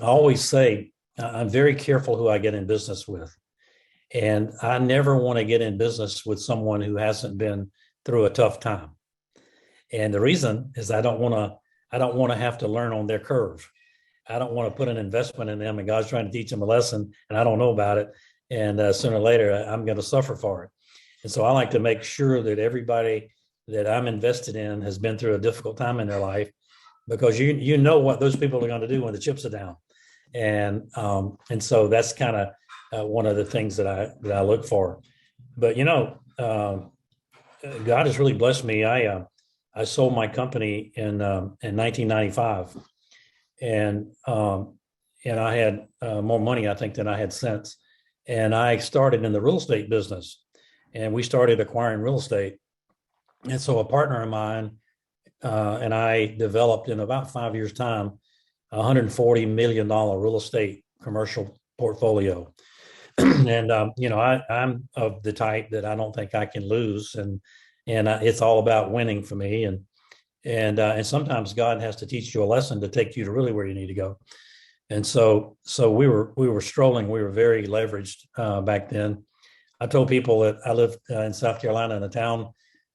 I always say I'm very careful who I get in business with. And I never want to get in business with someone who hasn't been through a tough time. And the reason is I don't want to have to learn on their curve. I don't want to put an investment in them and God's trying to teach them a lesson and I don't know about it. And sooner or later, I'm going to suffer for it. And so I like to make sure that everybody that I'm invested in has been through a difficult time in their life because you know what those people are going to do when the chips are down. And so that's kind of one of the things that I look for. But God has really blessed me. I sold my company in 1995, and and I had more money I think than I had since. And I started in the real estate business, and we started acquiring real estate. And so a partner of mine and I developed in about 5 years' time $140 million real estate commercial portfolio. And I'm of the type that I don't think I can lose, and it's all about winning for me. And sometimes God has to teach you a lesson to take you to really where you need to go. And so we were strolling. We were very leveraged back then. I told people that I lived in South Carolina in a town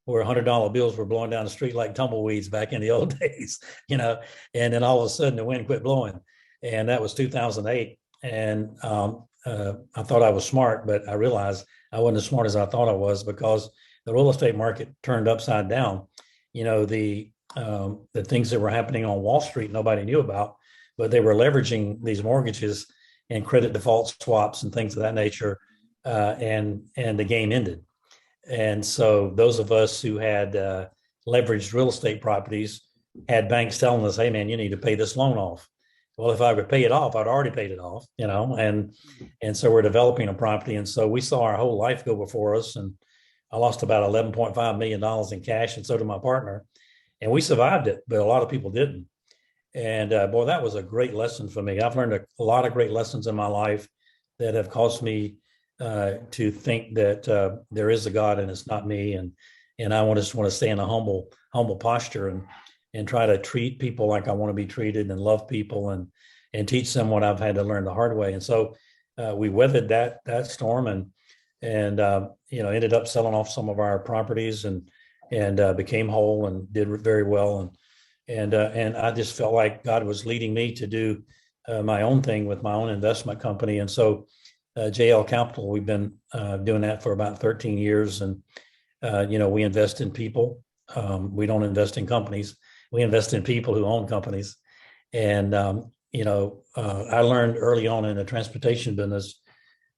where $100 bills were blowing down the street like tumbleweeds back in the old days, and then all of a sudden the wind quit blowing. And that was 2008. And I thought I was smart, but I realized I wasn't as smart as I thought I was because the real estate market turned upside down. The things that were happening on Wall Street, nobody knew about, but they were leveraging these mortgages and credit default swaps and things of that nature. And the game ended. And so those of us who had leveraged real estate properties had banks telling us, "Hey, man, you need to pay this loan off." Well, if I would pay it off, I'd already paid it off, and so we're developing a property, and so we saw our whole life go before us, and I lost about $11.5 million in cash, and so did my partner, and we survived it, but a lot of people didn't. And boy, that was a great lesson for me. I've learned a lot of great lessons in my life that have caused me to think that there is a God and it's not me, and I just want to stay in a humble posture and try to treat people like I want to be treated and love people and teach them what I've had to learn the hard way. And so we weathered that storm and ended up selling off some of our properties and became whole and did very well. And I just felt like God was leading me to do my own thing with my own investment company. And so JL Capital, we've been doing that for about 13 years. And, we invest in people. We don't invest in companies. We invest in people who own companies. And, I learned early on in the transportation business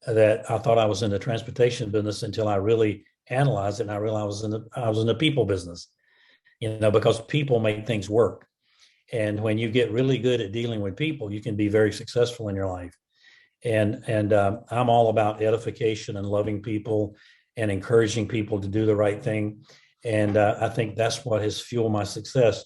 that I thought I was in the transportation business until I really analyzed it. And I realized I was in the people business, because people make things work. And when you get really good at dealing with people, you can be very successful in your life. And I'm all about edification and loving people and encouraging people to do the right thing. And I think that's what has fueled my success.